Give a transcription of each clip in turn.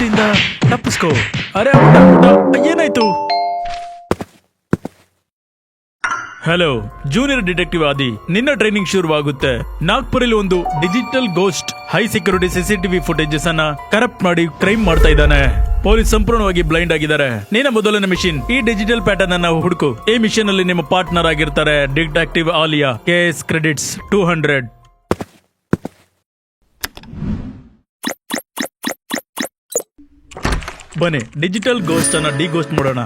Ghost ಇಂದ ತಪ್ಪಿಸ್ಕೋ. ಅರೆ ಏನಾಯ್ತು? ಹಲೋ, ಜೂನಿಯರ್ ಡಿಟೆಕ್ಟಿವ್ ಆದಿ. ನಿನ್ನ ಟ್ರೈನಿಂಗ್ ಶುರುವಾಗುತ್ತೆ. ನಾಗ್ಪುರಲ್ಲಿ ಒಂದು digital ghost high security CCTV footages ಅನ್ನ ಕರಪ್ಟ್ ಮಾಡಿ ಕ್ರೈಮ್ ಮಾಡ್ತಾ ಇದ್ದಾನೆ. ಪೊಲೀಸ್ ಸಂಪೂರ್ಣವಾಗಿ ಬ್ಲೈಂಡ್ ಆಗಿದ್ದಾರೆ. ನಿನ್ನ ಮೊದಲನೇ ಮಿಷನ್ ಈ ಡಿಜಿಟಲ್ ಪ್ಯಾಟರ್ನ್ ಅನ್ನ ಹುಡುಕು. ಈ ಮಿಷನ್ ಅಲ್ಲಿ ನಿಮ್ಮ ಪಾರ್ಟ್ನರ್ ಆಗಿರ್ತಾರೆ ಡಿಟೆಕ್ಟಿವ್ ಆಲಿಯಾ. Case credits 200. ಬನ್ನಿ ಡಿಜಿಟಲ್ ಗೋಸ್ಟ್ ಅನ್ನ ಡಿಗೋಸ್ಟ್ ಮಾಡೋಣ.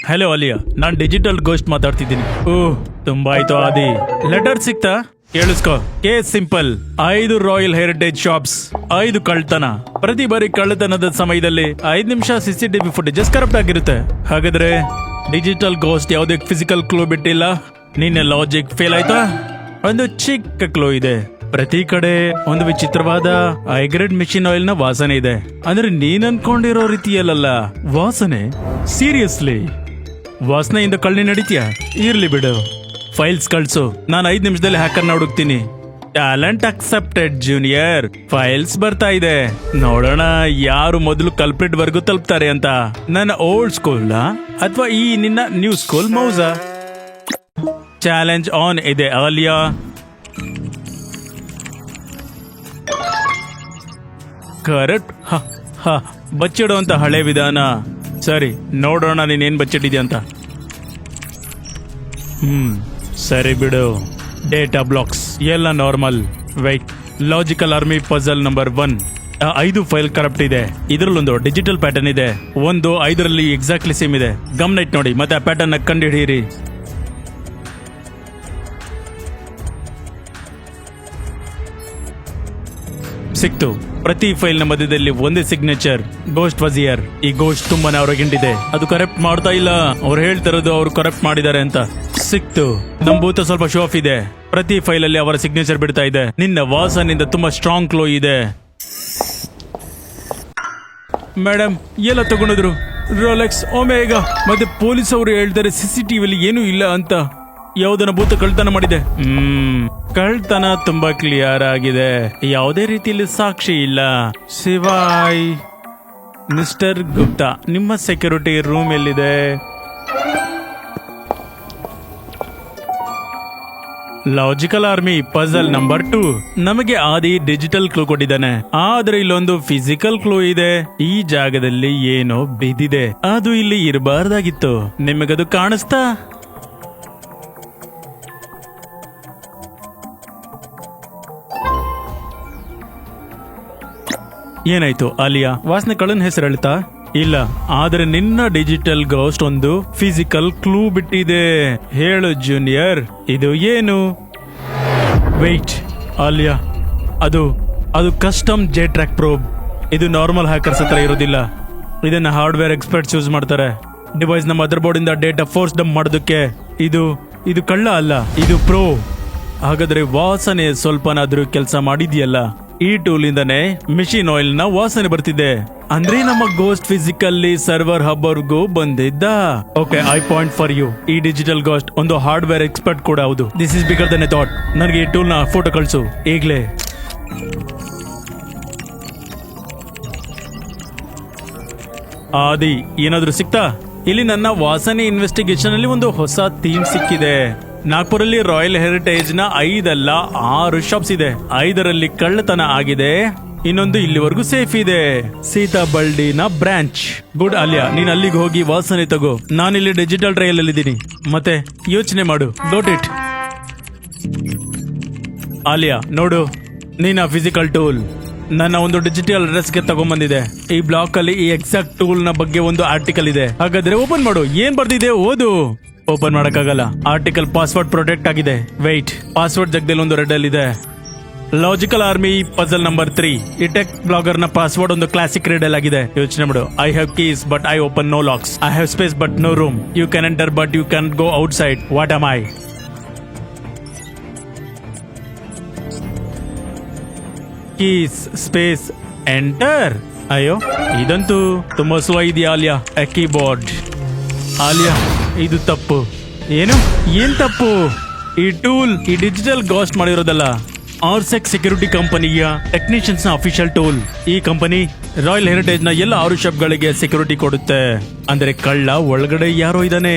ಹಲೋ ಆಲಿಯಾ, ನಾನ್ ಡಿಜಿಟಲ್ ಗೋಸ್ಟ್ ಮಾತಾಡ್ತಿದ್ದೀನಿ. ಓಹ್, ತುಂಬಾ ಆಯ್ತು ಆದಿ. ಲೆಟರ್ ಸಿಕ್ತಾ? ಕೇಳಿಸ್ಕೋ. Case simple. 5 royal heritage shops, 5 ಕಳ್ತನ. ಪ್ರತಿ ಬಾರಿ ಕಳ್ಳತನದ ಸಮಯದಲ್ಲಿ 5 ನಿಮಿಷ ಸಿಸಿಟಿವಿ ಫುಟೇಜಸ್ ಕರಪ್ಟ್ ಆಗಿರುತ್ತೆ. ಹಾಗಾದ್ರೆ ಡಿಜಿಟಲ್ ಗೋಸ್ಟ್ ಯಾವುದೇ ಫಿಸಿಕಲ್ ಕ್ಲೂ ಬಿಟ್ಟಿಲ್ಲ. ನಿನ್ನೆ ಲಾಜಿಕ್ ಫೇಲ್ ಆಯ್ತಾ? ಒಂದು ಚಿಕ್ಕ ಕ್ಲೂ ಇದೆ. ಪ್ರತಿ ಕಡೆ ಒಂದು ವಿಚಿತ್ರವಾದ ಹೈಗ್ರೇಡ್ ಮಿಷಿನ್ ಆಯಿಲ್ ನ ವಾಸನೆ ಇದೆ. ಅಂದ್ರೆ ನೀನ್ ಅನ್ಕೊಂಡಿರೋ ರೀತಿಯಲ್ಲ ವಾಸನೆ. ಸೀರಿಯಸ್ಲಿ ವಾಸನೆಯಿಂದ ಕಳ್ಳಿ ನಡೀತೀಯಾ? ಇರ್ಲಿ ಬಿಡು, ಫೈಲ್ಸ್ ಕಳ್ಸು. ನಾನು 5 ನಿಮಿಷದಲ್ಲಿ ಹ್ಯಾಕರ್ನ ಹುಡುಕ್ತೀನಿ. Talent accepted junior. ಫೈಲ್ಸ್ ಬರ್ತಾ ಇದೆ. ನೋಡೋಣ ಯಾರು ಮೊದಲು ಕಲ್ಪ್ರಿಟ್ ವರ್ಗು ತಲುಪ್ತಾರೆ ಅಂತ. ನನ್ನ ಓಲ್ಡ್ ಸ್ಕೂಲ್ ಅಥವಾ ಈ ನಿನ್ನ ನ್ಯೂ ಸ್ಕೂಲ್ ಮೌಸಾ? ಚಾಲೆಂಜ್ ಆನ್ ಇದೆ ಆಲಿಯಾ. ಕರೆಕ್ಟ್. ಬಚ್ಚಿಡೋ ಅಂತ ಹಳೆ ವಿಧಾನ. ಸರಿ, ನೋಡೋಣ ನೀನೇನ್ ಬಚ್ಚಿಟ್ಟಿದ್ಯಾ ಅಂತ. ಸರಿ ಬಿಡು. ಡೇಟಾ ಬ್ಲಾಕ್ಸ್ ಎಲ್ಲ normal. White. Logical army puzzle number 1. 5 file corrupt ಇದೆ. ಇದರಲ್ಲೊಂದು ಡಿಜಿಟಲ್ ಪ್ಯಾಟರ್ನ್ ಇದೆ. 5ರಲ್ಲಿ ಎಕ್ಸಾಕ್ಟ್ಲಿ ಸೇಮ್ ಇದೆ. ಗಮನ ಇಟ್ಟು ನೋಡಿ, ಮತ್ತೆ ಆ ಪ್ಯಾಟರ್ನ್ ಕಂಡು ಹಿಡಿಯಿರಿ. ಸಿಕ್ತು. ಪ್ರತಿ ಫೈಲ್ ನ ಮಧ್ಯದಲ್ಲಿ ಒಂದೇ ಸಿಗ್ನೇಚರ್, ಗೋಸ್ಟ್ ವಜಿಯರ್. ಈ ಗೋಸ್ಟ್ ತುಂಬಾನೇ ಹೊರಗಿಂಡಿದೆ. ಅದು ಕರಪ್ಟ್ ಮಾಡ್ತಾ ಇಲ್ಲ. ಅವ್ರು ಹೇಳ್ತಿರೋದು ಅವ್ರು ಕರಪ್ಟ್ ಮಾಡಿದ್ದಾರೆ ಅಂತ. ಸಿಕ್ತು. ನಮ್ ಭೂತ ಸ್ವಲ್ಪ ಶೋ ಆಫ್ ಇದೆ. ಪ್ರತಿ ಫೈಲ್ ಅಲ್ಲಿ ಅವರ ಸಿಗ್ನೇಚರ್ ಬಿಡ್ತಾ ಇದೆ. ನಿನ್ನ ವಾಸನಿಂದ ತುಂಬಾ ಸ್ಟ್ರಾಂಗ್ ಕ್ಲೋ ಇದೆ. ಮೇಡಮ್ ಎಲ್ಲ ತಗೊಂಡಿದ್ರು. Rolex, Omega. ಮತ್ತೆ ಪೊಲೀಸ್ ಅವರು ಹೇಳ್ತಾರೆ ಸಿಸಿಟಿವಿಲಿ ಏನೂ ಇಲ್ಲ ಅಂತ. ಯಾವುದನ್ನ ಭೂತ ಕಳ್ತನ ಮಾಡಿದೆ. ಕಳ್ತನ ತುಂಬಾ ಕ್ಲಿಯರ್ ಆಗಿದೆ. ಯಾವುದೇ ರೀತಿಯಲ್ಲಿ ಸಾಕ್ಷಿ ಇಲ್ಲ. ಶಿವಾಯ್. ಮಿಸ್ಟರ್ ಗುಪ್ತಾ, ನಿಮ್ಮ ಸೆಕ್ಯೂರಿಟಿ ರೂಮ್ ಎಲ್ಲಿದೆ? Logical army puzzle number 2. ನಮಗೆ ಆದಿ ಡಿಜಿಟಲ್ ಕ್ಲೂ ಕೊಟ್ಟಿದ್ದಾನೆ. ಆದ್ರೆ ಇಲ್ಲೊಂದು ಫಿಸಿಕಲ್ ಕ್ಲೂ ಇದೆ. ಈ ಜಾಗದಲ್ಲಿ ಏನೋ ಬಿದ್ದಿದೆ. ಅದು ಇಲ್ಲಿ ಇರಬಾರ್ದಾಗಿತ್ತು. ನಿಮಗದು ಕಾಣಿಸ್ತಾ? ಏನಾಯ್ತು ಆಲಿಯಾ? ವಾಸನೆ ಕಳ್ಳನ ಹೆಸರು ಹೇಳ್ತಾ ಇಲ್ಲ. ಆದ್ರೆ ನಿನ್ನ ಡಿಜಿಟಲ್ ಗೋಸ್ಟ್ ಒಂದು ಫಿಸಿಕಲ್ ಕ್ಲೂ ಬಿಟ್ಟಿದೆ. ಹೇಳು ಜೂನಿಯರ್, ಇದು ಏನು? ವೆಯ್ಟ್ ಆಲಿಯಾ, ಅದು ಕಸ್ಟಮ್ ಜೆ ಟ್ರ್ಯಾಕ್ ಪ್ರೋಬ್. ಇದು ನಾರ್ಮಲ್ ಹ್ಯಾಕರ್ಸ್ ಹತ್ರ ಇರೋದಿಲ್ಲ. ಇದನ್ನ ಹಾರ್ಡ್ವೇರ್ ಎಕ್ಸ್ಪರ್ಟ್ಸ್ ಯೂಸ್ ಮಾಡ್ತಾರೆ. ಡಿವೈಸ್ ನ ಮದರ್ ಬೋರ್ಡ್ ಇಂದ ಡೇಟಾ ಫೋರ್ಸ್ ಡಂಪ್ ಮಾಡೋದಕ್ಕೆ. ಇದು ಕಳ್ಳ ಅಲ್ಲ, ಇದು ಪ್ರೋ. ಹಾಗಾದ್ರೆ ವಾಸನೆ ಸ್ವಲ್ಪನಾದ್ರೂ ಕೆಲಸ ಮಾಡಿದ್ಯಲ್ಲ. ಈ ಟೂಲ್ ಇಂದಾನೆ ಮಿಷಿನ್ ಆಯಿಲ್ ನ ವಾಸನೆ ಬರ್ತಿದೆ. ಅಂದ್ರೆ ನಮ್ಮ ಗೋಸ್ಟ್ ಫಿಸಿಕಲ್ಲಿ ಸರ್ವರ್ ಹಬ್ಬರ್ಗೂ ಬಂದಿದ್ದ. Okay, I point for you. ಈ ಡಿಜಿಟಲ್ ಗೋಸ್ಟ್ ಒಂದು ಹಾರ್ಡ್ವೇರ್ ಎಕ್ಸ್ಪರ್ಟ್ ಕೂಡ ಹೌದು. This is bigger than a thought. ನನಗೆ ಈ ಟೂಲ್ ನ ಫೋಟೋ ಕಳಿಸು ಈಗ್ಲೇ. ಆದಿ, ಏನಾದ್ರೂ ಸಿಕ್ತಾ? ಇಲ್ಲಿ ನನ್ನ ವಾಸನೆ ಇನ್ವೆಸ್ಟಿಗೇಷನ್ ಅಲ್ಲಿ ಒಂದು ಹೊಸ ಥೀಮ್ ಸಿಕ್ಕಿದೆ. ನಾಗ್ಪುರಲ್ಲಿ ರಾಯಲ್ ಹೆರಿಟೇಜ್ ನ 5 ಅಲ್ಲ 6 ಶಾಪ್ಸ್ ಇದೆ. 5ರಲ್ಲಿ ಕಳ್ಳತನ ಆಗಿದೆ. ಇನ್ನೊಂದು ಇಲ್ಲಿವರೆಗೂ ಸೇಫ್ ಇದೆ. ಸೀತಾಬಲ್ಡಿನ ಬ್ರಾಂಚ್. ಗುಡ್ ಆಲಿಯಾ, ನೀನ್ ಅಲ್ಲಿಗೆ ಹೋಗಿ ವಾಸನೆ ತಗೋ. ನಾನಿಲ್ಲಿ ಡಿಜಿಟಲ್ ಟ್ರಯಲ್ ಅಲ್ಲಿ ಇದ್ದೀನಿ. ಮತ್ತೆ ಯೋಚನೆ ಮಾಡು. ಡೋಟ್ ಇಟ್. ಆಲಿಯಾ ನೋಡು, ನೀನ ಫಿಸಿಕಲ್ ಟೂಲ್ ನನ್ನ ಒಂದು ಡಿಜಿಟಲ್ ಅಡ್ರೆಸ್ ಗೆ ತಗೊಂಡ್ಬಂದಿದೆ. ಈ ಬ್ಲಾಕ್ ಅಲ್ಲಿ ಈ ಎಕ್ಸಾಕ್ಟ್ ಟೂಲ್ ನ ಬಗ್ಗೆ ಒಂದು ಆರ್ಟಿಕಲ್ ಇದೆ. ಹಾಗಾದ್ರೆ ಓಪನ್ ಮಾಡು. ಏನ್ ಬರ್ದಿದೆ ಓದು. ಓಪನ್ ಮಾಡಕ್ಕಾಗಲ್ಲ. ಆರ್ಟಿಕಲ್ ಪಾಸ್ವರ್ಡ್ ಪ್ರೊಟೆಕ್ಟ್ ಆಗಿದೆ. ವೆಯ್ಟ್, ಪಾಸ್ವರ್ಡ್ ಜಗದಲ್ಲಿ ಒಂದು ರೆಡ್ ಅಲ್ಲಿ ಇದೆ. Logical army puzzle number 3. ಈ ಟೆಕ್ ಬ್ಲಾಗರ್ ನ ಪಾಸ್ವರ್ಡ್ ಒಂದು ಕ್ಲಾಸಿಕ್ ರೆಡ್ ಅಲ್ಲಿ ಆಗಿದೆ. ಯೋಚನೆ ಮಾಡು. I have keys but I open no locks. I have space but no room. You can enter but you can go outside. What am I? Keys space enter. ಅಯ್ಯೋ, ಇದಂತೂ ತುಂಬಾ slow ಇದೆಯಾ Alia. Keyboard. Alia, ಇದು ತಪ್ಪು. ಏನ್ ತಪ್ಪು? ಈ tool ಈ ಡಿಜಿಟಲ್ ಗೋಸ್ಟ್ ಮಾಡಿರೋದಲ್ಲ. ಆರ್ಸೆಕ್ ಸೆಕ್ಯೂರಿಟಿ ಕಂಪನಿಯ ಟೆಕ್ನಿಷಿಯನ್ಸ್ ನ ಅಫಿಷಿಯಲ್ ಟೂಲ್. ಈ ಕಂಪನಿ ರಾಯಲ್ ಹೆರಿಟೇಜ್ ನ ಎಲ್ಲ 6 ಶಾಪ್ಗಳಿಗೆ ಸೆಕ್ಯೂರಿಟಿ ಕೊಡುತ್ತೆ. ಅಂದ್ರೆ ಕಳ್ಳ ಒಳಗಡೆ ಯಾರೋ ಇದ್ದಾನೆ,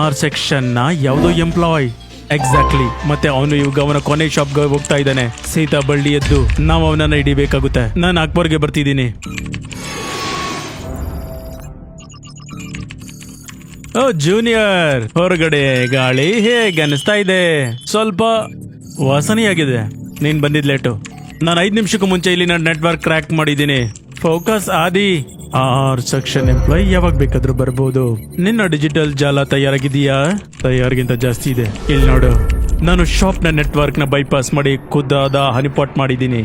ಆರ್ ಸೆಕ್ಷನ್ ನ ಯಾವುದೋ ಎಂಪ್ಲಾಯ್. ಎಕ್ಸಾಕ್ಟ್ಲಿ. ಮತ್ತೆ ಅವನು ಇವಾಗ ಅವನ ಕೊನೆ ಶಾಪ್ಗೆ ಹೋಗ್ತಾ ಇದ್ದಾನೆ. ಸೀತಾ ಬಳ್ಳಿ ಎದ್ದು ನಾವು ಅವನನ್ನ ಹಿಡಿಬೇಕಾಗುತ್ತೆ. ನಾನು ಅಕ್ಬರ್ಗೆ ಬರ್ತಿದ್ದೀನಿ. ಓ ಜೂನಿಯರ್, ಹೊರಗಡೆ ಗಾಳಿ ಹೇಗೆ ಅನಿಸ್ತಾ ಇದೆ? ಸ್ವಲ್ಪ ವಾಸನೆಯಾಗಿದೆ. ನೀನ್ ಬಂದಿದ್ ಲೇಟು. ನಾನು 5 ನಿಮಿಷಕ್ಕೂ ಮುಂಚೆ ಇಲ್ಲಿ ನಾನು ನೆಟ್ವರ್ಕ್ ಕ್ರ್ಯಾಕ್ ಮಾಡಿದ್ದೀನಿ. ಫೋಕಸ್ ಆದಿ. ಆರ್ ಸೆಕ್ಷನ್ ಎಂಪ್ಲಾಯ್ ಯಾವಾಗ ಬೇಕಾದ್ರೂ ಬರ್ಬೋದು. ನಿನ್ನ ಡಿಜಿಟಲ್ ಜಾಲ ತಯಾರಾಗಿದೆಯಾ? ತಯಾರಿಗಿಂತ ಜಾಸ್ತಿ ಇದೆ. ಇಲ್ಲಿ ನೋಡು, ನಾನು ಶಾಪ್ ನ ನೆಟ್ವರ್ಕ್ ನ ಬೈಪಾಸ್ ಮಾಡಿ ಖುದ್ದಾದ ಹನಿಪಾಟ್ ಮಾಡಿದ್ದೀನಿ.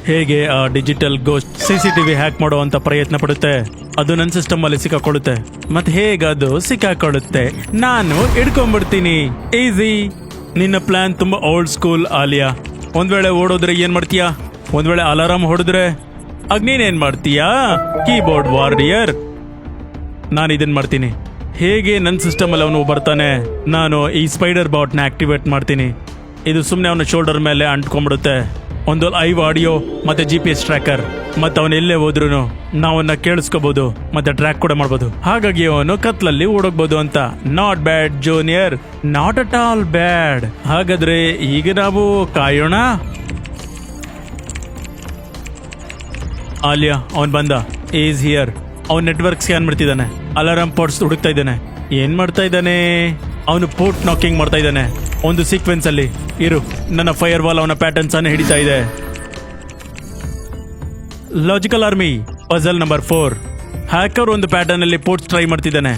ಹೇಗೆ ಆ ಡಿಜಿಟಲ್ ಗೋಸ್ಟ್ CCTV ಹ್ಯಾಕ್ ಮಾಡೋ ಅಂತ ಪ್ರಯತ್ನ ಪಡುತ್ತೆ, ಅದು ನನ್ನ ಸಿಸ್ಟಮ್ ಅಲ್ಲಿ ಸಿಕ್ಕಾಕೊಳ್ಳುತ್ತೆ. ಮತ್ತೆ ಹೇಗದು ಸಿಕ್ಕಾಕೊಳ್ಳುತ್ತೆ, ನಾನು ಹಿಡ್ಕೊಂಡ್ಬಿಡ್ತೀನಿ. ಈಸಿ. ನಿನ್ನ ಪ್ಲಾನ್ ತುಂಬಾ ಓಲ್ಡ್ ಸ್ಕೂಲ್ ಆಲಿಯಾ. ಒಂದ್ ವೇಳೆ ಓಡೋದ್ರೆ ಏನ್ ಮಾಡ್ತೀಯಾ? ಒಂದ್ ವೇಳೆ ಅಲಾರಾಮ್ ಹೊಡೆದ್ರೆ ಆಗ ನೀನೇನ್ ಮಾಡ್ತೀಯಾ? Keyboard warrior. ನಾನು ಇದನ್ ಮಾಡ್ತೀನಿ. ಹೇಗೆ ನನ್ನ ಸಿಸ್ಟಮ್ ಅಲ್ಲಿ ಅವನು ಬರ್ತಾನೆ, ನಾನು ಈ ಸ್ಪೈಡರ್ ಬಾಟ್ ನ ಆಕ್ಟಿವೇಟ್ ಮಾಡ್ತೀನಿ. ಇದು ಸುಮ್ಮನೆ ಅವನ ಶೋಲ್ಡರ್ ಮೇಲೆ ಅಂಟ್ಕೊಂಡ್ಬಿಡುತ್ತೆ. ಒಂದು ಲೈವ್ ಆಡಿಯೋ ಮತ್ತೆ GPS ಟ್ರ್ಯಾಕರ್. ಮತ್ತೆ ಅವನು ಎಲ್ಲೇ ಹೋದ್ರು ನಾವನ್ನ ಕೇಳಿಸ್ಕೋಬಹುದು ಮತ್ತೆ ಟ್ರ್ಯಾಕ್ ಕೂಡ ಮಾಡಬಹುದು. ಹಾಗಾಗಿ ಅವನು ಕತ್ಲಲ್ಲಿ ಓಡೋಗ್ಬೋದು ಅಂತ. Not bad junior, not at all bad. ಹಾಗಾದ್ರೆ ಈಗ ನಾವು ಕಾಯೋಣ. ಆಲಿಯಾ ಅವನ್ ಬಂದ. Is here. ಅವನ್ ನೆಟ್ವರ್ಕ್ ಸ್ಕ್ಯಾನ್ ಮಾಡ್ತಿದ್ದಾನೆ. ಅಲಾರಾಮ್ ಪೋರ್ಟ್ಸ್ ಹುಡುಕ್ತಾ ಇದ್ದಾನೆ. ಏನ್ ಮಾಡ್ತಾ ಇದ್ದಾನೆ? ಅವನು ಪೋರ್ಟ್ ನಾಕಿಂಗ್ ಮಾಡ್ತಾ ಇದ್ದಾನೆ. ಒಂದು ಸೀಕ್ವೆನ್ಸ್ ಅಲ್ಲಿ ಇರು. ನನ್ನ ಫೈರ್ ವಾಲ್ ಅವನ ಪ್ಯಾಟರ್ನ್ಸ್ ಅನ್ನು ಹಿಡಿತಾ ಇದೆ. Logical army puzzle number 4. Hacker ಒಂದು ಪ್ಯಾಟರ್ನ್ ಅಲ್ಲಿ ಪೋರ್ಟ್ಸ್ ಟ್ರೈ ಮಾಡ್ತಿದ್ದಾನೆ.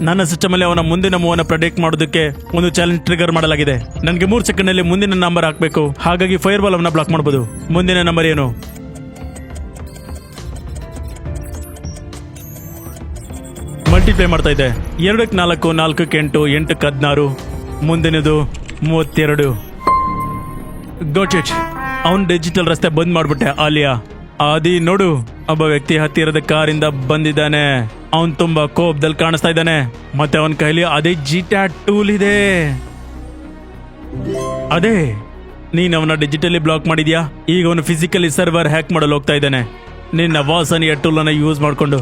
ನನ್ನ ಸಿಸ್ಟಮ್ ಅಲ್ಲಿ ಅವನ ಮುಂದಿನ ಮೂವ್ ಅನ್ನು ಪ್ರೆಡಿಕ್ಟ್ ಮಾಡೋದಕ್ಕೆ ಒಂದು ಚಾಲೆಂಜ್ ಟ್ರಿಗರ್ ಮಾಡಲಾಗಿದೆ. ನನಗೆ 3 ಸೆಕೆಂಡ್ ಅಲ್ಲಿ ಮುಂದಿನ ನಂಬರ್ ಹಾಕಬೇಕು. ಹಾಗಾಗಿ ಫೈರ್ ವಾಲ್ ಅವನ್ನ ಬ್ಲಾಕ್ ಮಾಡಬಹುದು. ಮುಂದಿನ ನಂಬರ್ ಏನು? ಮಲ್ಟಿಪ್ಲೈ ಮಾಡ್ತಾ ಇದೆ. 2 × 4 4 × 8 8 × 16. ಮುಂದಿನದು 32. ಗೋಚೆಚ್. ಅವನ್ ಡಿಜಿಟಲ್ ರಸ್ತೆ ಬಂದ್ ಮಾಡ್ಬಿಟ್ಟೆ ಆಲಿಯಾ. ಆದಿ ನೋಡು, ಒಬ್ಬ ವ್ಯಕ್ತಿ ಹತ್ತಿರದ ಕಾರಿಂದ ಬಂದಿದ್ದಾನೆ. ಅವನ್ ತುಂಬಾ ಕೋಪದಲ್ಲಿ ಕಾಣಿಸ್ತಾ ಇದ್ದಾನೆ. ಮತ್ತೆ ಅವನ ಕೈಲಿ ಅದೇ ಜಿಟ್ಯಾಟ್ ಟೂಲ್ ಇದೆ. ಅದೇ ನೀನ್ ಅವನ ಡಿಜಿಟಲಿ ಬ್ಲಾಕ್ ಮಾಡಿದ್ಯಾ. ಈಗ ಅವನು ಫಿಸಿಕಲಿ ಸರ್ವರ್ ಹ್ಯಾಕ್ ಮಾಡಲು ಹೋಗ್ತಾ ಇದ್ದಾನೆ. ನಿನ್ನ ವಾಸನೆಯ ಟೂಲ್ ಅನ್ನ ಯೂಸ್ ಮಾಡ್ಕೊಂಡು.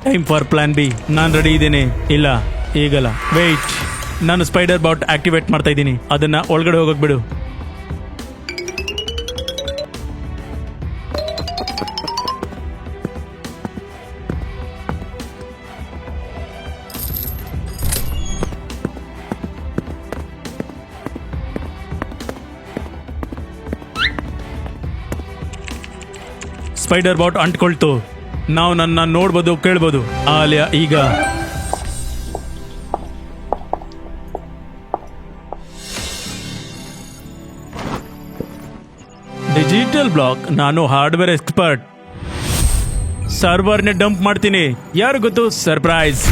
Time for plan B. ನಾನು ರೆಡಿ ಇದ್ದೀನಿ. ಇಲ್ಲ ಈಗಲ್ಲ, ವೇಟ್. ನಾನು ಸ್ಪೈಡರ್ ಬಾಟ್ ಆಕ್ಟಿವೇಟ್ ಮಾಡ್ತಾ ಇದ್ದೀನಿ. ಅದನ್ನ ಒಳಗಡೆ ಹೋಗಕ್ ಬಿಡು. ಸ್ಪೈಡರ್ ಬಾಟ್ ಅಂಟ್ಕೊಳ್ತು. ನಾವು ನನ್ನ ನೋಡ್ಬೋದು, ಕೇಳ್ಬೋದು. ಆಲಿಯಾ ಈಗ ಡಿಜಿಟಲ್ ಬ್ಲಾಕ್. ನಾನು ಹಾರ್ಡ್ವೇರ್ ಎಕ್ಸ್ಪರ್ಟ್. ಸರ್ವರ್ನೇ ಡಂಪ್ ಮಾಡ್ತೀನಿ. ಯಾರು ಗೊತ್ತು? ಸರ್ಪ್ರೈಸ್.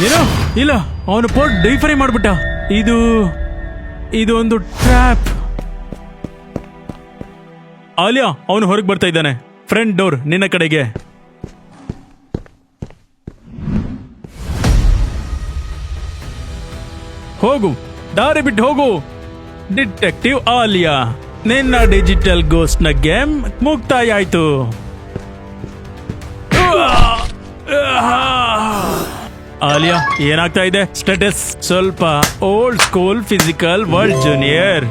ಏನೋ ಇಲ್ಲ, ಅವನು ಪೋರ್ಟ್ ಡಿಫೈ ಮಾಡ್ಬಿಟ್ಟ. ಇದು ಒಂದು ಟ್ರ್ಯಾಪ್. ಆಲಿಯಾ ಅವನು ಹೊರಗೆ ಬರ್ತಾ ಇದ್ದಾನೆ. ಫ್ರಂಟ್ ಡೋರ್ ನಿನ್ನ ಕಡೆಗೆ. ಹೋಗು, ದಾರಿ ಬಿಟ್ಟು ಹೋಗು. ಡಿಟೆಕ್ಟಿವ್ ಆಲಿಯಾ, ನಿನ್ನ ಡಿಜಿಟಲ್ ಗೋಸ್ಟ್ ನ ಗೇಮ್ ಮುಕ್ತಾಯ ಆಯ್ತು. ಆಲಿಯಾ ಏನಾಗ್ತಾ ಇದೆ? ಸ್ಟೇಟಸ್ ಸ್ವಲ್ಪ old school physical world junior.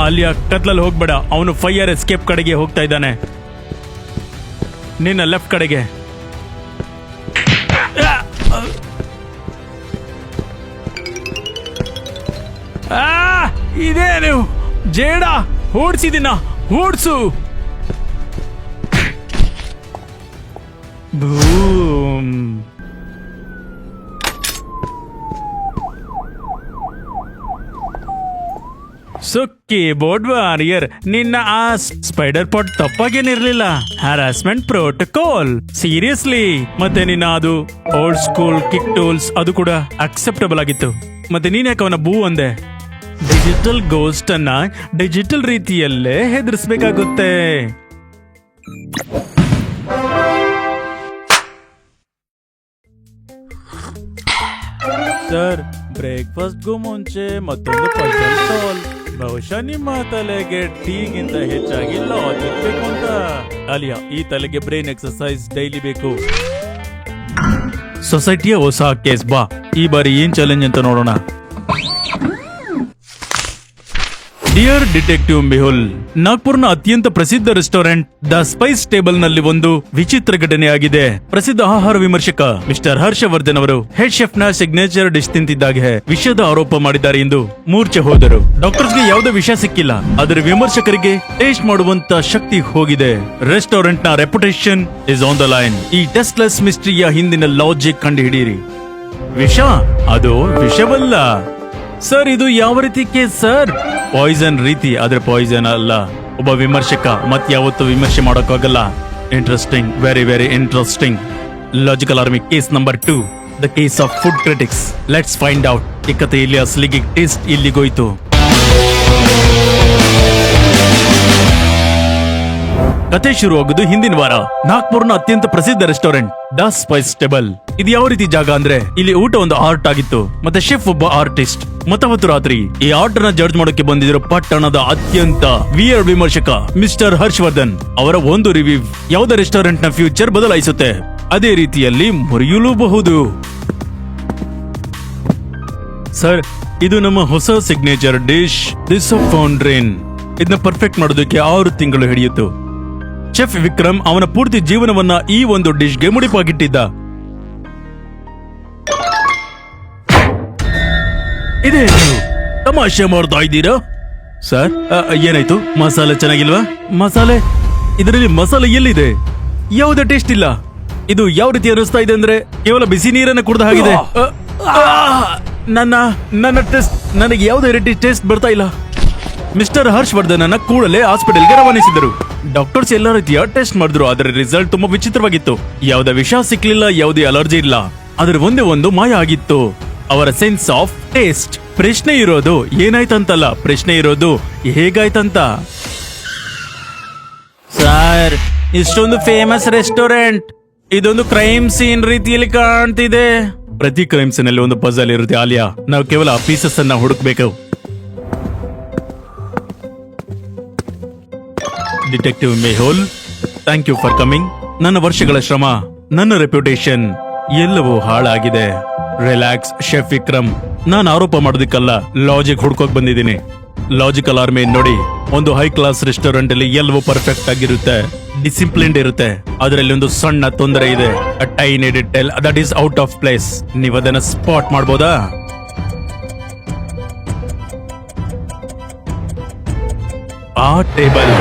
Alia ಕತ್ಲಲ್ಲಿ ಹೋಗ್ಬೇಡ. ಅವನು ಫೈರ್ ಎಸ್ಕೇಪ್ ಕಡೆಗೆ ಹೋಗ್ತಾ ಇದ್ದಾನೆ. ನಿನ್ನ ಲೆಫ್ಟ್ ಕಡೆಗೆ. ಇದೇನು ಜೇಡ? ಓಡಿಸಿದಿನ ಓಡಿಸು. ಬೂಮ್. ಸುಕ್ಕಿ ಬೋರ್ಡ್ ವಾರಿಯರ್, ನಿನ್ನ ಆ ಸ್ಪೈಡರ್ ಪಾಟ್ ತಪ್ಪಾಗೇನಿರ್ಲಿಲ್ಲ. Harassment protocol. ಸೀರಿಯಸ್ಲಿ. ಮತ್ತೆ ನಿನ್ನ ಅದು ಓಲ್ಡ್ ಸ್ಕೂಲ್ ಕಿಕ್ ಟೂಲ್ಸ್ ಅದು ಕೂಡ ಅಕ್ಸೆಪ್ಟಬಲ್ ಆಗಿತ್ತು. ಮತ್ತೆ ನೀನ್ ಯಾಕೆ ಅವನ ಬೂ ಅಂದೆ? ಡಿಜಿಟಲ್ ಗೋಸ್ಟ್ ಅನ್ನ ಡಿಜಿಟಲ್ ರೀತಿಯಲ್ಲೇ ಹೆದರ್ಸ್ಬೇಕಾಗುತ್ತೆ. ಸರ್, ಬ್ರೇಕ್ಫಾಸ್ಟ್ಗೂ ಮುಂಚೆ ಮತ್ತೊಂದು ಪಜಲ್ ಸಾಲ್ವ್. ಬಹುಶಃ ನಿಮ್ಮ ತಲೆಗೆ ಟೀಗಿಂತ ಹೆಚ್ಚಾಗಿ ಲಾಜಿಕ್ ಬೇಕು ಅಂತ. ಅಲಿಯಾ, ಈ ತಲೆಗೆ ಬ್ರೈನ್ ಎಕ್ಸರ್ಸೈಸ್ ಡೈಲಿ ಬೇಕು. ಸೊಸೈಟಿಯ ಹೊಸ ಕೇಸ್ ಬಾ. ಈ ಬಾರಿ ಏನ್ ಚಾಲೆಂಜ್ ಅಂತ ನೋಡೋಣ. ಡಿಯರ್ ಡಿಟೆಕ್ಟಿವ್ ಮೆಹುಲ್, ನಾಗ್ಪುರ್ನ ಅತ್ಯಂತ ಪ್ರಸಿದ್ಧ ರೆಸ್ಟೋರೆಂಟ್ ದ ಸ್ಪೈಸ್ ಟೇಬಲ್ ನಲ್ಲಿ ಒಂದು ವಿಚಿತ್ರ ಘಟನೆ ಆಗಿದೆ. ಪ್ರಸಿದ್ಧ ಆಹಾರ ವಿಮರ್ಶಕ ಮಿಸ್ಟರ್ ಹರ್ಷವರ್ಧನ್ ಅವರು ಹೆಡ್ ಶೆಫ್ ನ ಸಿಗ್ನೇಚರ್ ಡಿಶ್ ತಿಂತಿದ್ದಾಗ ವಿಷದ ಆರೋಪ ಮಾಡಿದ್ದಾರೆ ಎಂದು ಮೂರ್ಛೆ ಹೋದರು. ಡಾಕ್ಟರ್ಸ್ಗೆ ಯಾವುದೇ ವಿಷ ಸಿಕ್ಕಿಲ್ಲ, ಆದರೆ ವಿಮರ್ಶಕರಿಗೆ ಟೇಸ್ಟ್ ಮಾಡುವಂತ ಶಕ್ತಿ ಹೋಗಿದೆ. ರೆಸ್ಟೋರೆಂಟ್ ನ reputation is on the line. ಈ ಟೆಸ್ಟ್ಲೆಸ್ ಮಿಸ್ಟ್ರಿಯ ಹಿಂದಿನ ಲಾಜಿಕ್ ಕಂಡುಹಿಡಿಯಿರಿ. ವಿಷ? ಅದು ವಿಷವಲ್ಲ ಸರ್. ಇದು ಯಾವ ರೀತಿ ಕೇಸ್ ಸರ್? ಪಾಯ್ಸನ್ ರೀತಿ, ಆದ್ರೆ ಪಾಯ್ಸನ್ ಅಲ್ಲ. ಒಬ್ಬ ವಿಮರ್ಶಕ ಮತ್ ಯಾವತ್ತು ವಿಮರ್ಶೆ ಮಾಡೋಕ್ಕಾಗಲ್ಲ. Interesting, very very interesting. Logical army case number 2, the case of food critics. Let's find out. ಈ ಕಥೆ ಇಲ್ಲಿ ಅಸಲಿಗೆ ಟೇಸ್ಟ್ ಇಲ್ಲಿಗೋಯ್ತು. ಕತೆ ಶುರುವಾಗುವುದು ಹಿಂದಿನ ವಾರ. ನಾಗ್ಪುರ್ನ ಅತ್ಯಂತ ಪ್ರಸಿದ್ಧ ರೆಸ್ಟೋರೆಂಟ್ ದ ಸ್ಪೈಸ್ ಟೇಬಲ್. ಇದು ಯಾವ ರೀತಿ ಜಾಗ ಅಂದ್ರೆ, ಇಲ್ಲಿ ಊಟ ಒಂದು ಆರ್ಟ್ ಆಗಿತ್ತು, ಮತ್ತೆ ಶೆಫ್ ಒಬ್ಬ ಆರ್ಟಿಸ್ಟ್. ಮತ್ತವತ್ತು ರಾತ್ರಿ ಈ ಆರ್ಟ್ ನ ಜಡ್ಜ್ ಮಾಡೋಕೆ ಬಂದಿದ್ರು ಪಟ್ಟಣದ ಅತ್ಯಂತ ವಿಯರ್ ವಿಮರ್ಶಕ ಮಿಸ್ಟರ್ ಹರ್ಷವರ್ಧನ್. ಅವರ ಒಂದು ರಿವ್ಯೂ ಯಾವುದೇ ರೆಸ್ಟೋರೆಂಟ್ ನ ಫ್ಯೂಚರ್ ಬದಲಾಯಿಸುತ್ತೆ, ಅದೇ ರೀತಿಯಲ್ಲಿ ಮುರಿಯಲೂಬಹುದು. ಸರ್, ಇದು ನಮ್ಮ ಹೊಸ ಸಿಗ್ನೇಚರ್ ಡಿಶ್ ದಿಸ್ ಫೌಂಡ್ರೇನ್. ಇದನ್ನ ಪರ್ಫೆಕ್ಟ್ ಮಾಡೋದಕ್ಕೆ 6 ತಿಂಗಳು ಹಿಡಿಯಿತು. ಶೆಫ್ ವಿಕ್ರಮ್ ಅವನ ಪೂರ್ತಿ ಜೀವನವನ್ನ ಈ ಒಂದು ಡಿಶ್ಗೆ ಮುಡಿಪಾಗಿಟ್ಟಿದ್ದ. ಇದೇನು ತಮಾಷೆ ಮಾಡ್ತಾ ಇದ್ದೀರಾ ಸರ್? ಏನಾಯ್ತು? ಮಸಾಲೆ ಚೆನ್ನಾಗಿಲ್ವಾ? ಮಸಾಲೆ? ಇದರಲ್ಲಿ ಮಸಾಲೆ ಎಲ್ಲಿದೆ? ಯಾವುದೇ ಟೇಸ್ಟ್ ಇಲ್ಲ. ಇದು ಯಾವ ರೀತಿ ಅನಿಸ್ತಾ ಇದೆ ಅಂದ್ರೆ ಕೇವಲ ಬಿಸಿ ನೀರನ್ನು ಕುಡಿದ ಹಾಗಿದೆ. ನನ್ನ ಟೆಸ್ಟ್, ನನಗೆ ಯಾವುದೇ ರೀತಿ ಟೇಸ್ಟ್ ಬರ್ತಾ ಇಲ್ಲ. ಮಿಸ್ಟರ್ ಹರ್ಷವರ್ಧನ್ ಕೂಡಲೇ ಹಾಸ್ಪಿಟಲ್ಗೆ ರವಾನಿಸಿದರು. ಡಾಕ್ಟರ್ಸ್ ಎಲ್ಲಾ ರೀತಿಯ ಟೆಸ್ಟ್ ಮಾಡಿದ್ರು, ಆದರೆ ರಿಸಲ್ಟ್ ತುಂಬಾ ವಿಚಿತ್ರವಾಗಿತ್ತು. ಯಾವುದೇ ವಿಷ ಸಿಕ್ಲಿಲ್ಲ, ಯಾವುದೇ ಅಲರ್ಜಿ ಇಲ್ಲ, ಆದರೆ ಒಂದೇ ಒಂದು ಮಾಯ ಆಗಿತ್ತು, ಅವರ ಸೆನ್ಸ್ ಆಫ್ ಟೇಸ್ಟ್. ಪ್ರಶ್ನೆ ಇರೋದು ಏನಾಯ್ತಂತಲ್ಲ, ಪ್ರಶ್ನೆ ಇರೋದು ಹೇಗಾಯ್ತಂತ. ಸರ್, ಇಷ್ಟೊಂದು ಫೇಮಸ್ ರೆಸ್ಟೋರೆಂಟ್, ಇದೊಂದು ಕ್ರೈಮ್ ಸೀನ್ ರೀತಿಯಲ್ಲಿ ಕಾಣ್ತಿದೆ. ಪ್ರತಿ ಕ್ರೈಮ್ ಸೀನ್ ಅಲ್ಲಿ ಒಂದು ಪಜಲ್ ಇರುತ್ತೆ ಆಲಿಯಾ. ನಾವು ಕೇವಲ ಪೀಸಸ್ ಅನ್ನ ಹುಡುಕ್ಬೇಕು. Detective Mehul, thank you for coming. ನನ್ನ ವರ್ಷಗಳ ಶ್ರಮ, ನನ್ನ ರೆಪ್ಯುಟೇಷನ್ ಎಲ್ಲವೂ ಹಾಳಾಗಿದೆ. ರಿಲ್ಯಾಕ್ಸ್ ಶೆಫ್ ವಿಕ್ರಮ್, ನಾನು ಆರೋಪ ಮಾಡೋದಕ್ಕಲ್ಲ, ಲಾಜಿಕ್ ಹುಡ್ಕೋಕ್ ಬಂದಿದ್ದೀನಿ. ಲಾಜಿಕಲ್ ಆರ್ಮಿ ನೋಡಿ, ಒಂದು ಹೈ ಕ್ಲಾಸ್ ರೆಸ್ಟೋರೆಂಟ್ ಅಲ್ಲಿ ಎಲ್ಲವೂ ಪರ್ಫೆಕ್ಟ್ ಆಗಿರುತ್ತೆ, ಡಿಸಿಪ್ಲಿನ್ಡ್ ಇರುತ್ತೆ. ಅದರಲ್ಲಿ ಒಂದು ಸಣ್ಣ ತೊಂದರೆ ಇದೆ, a tiny detail that is out of place. ನೀವು ಅದನ್ನ ಸ್ಪಾಟ್ ಮಾಡ್ಬೋದಾ? ಆ ಟೇಬಲ್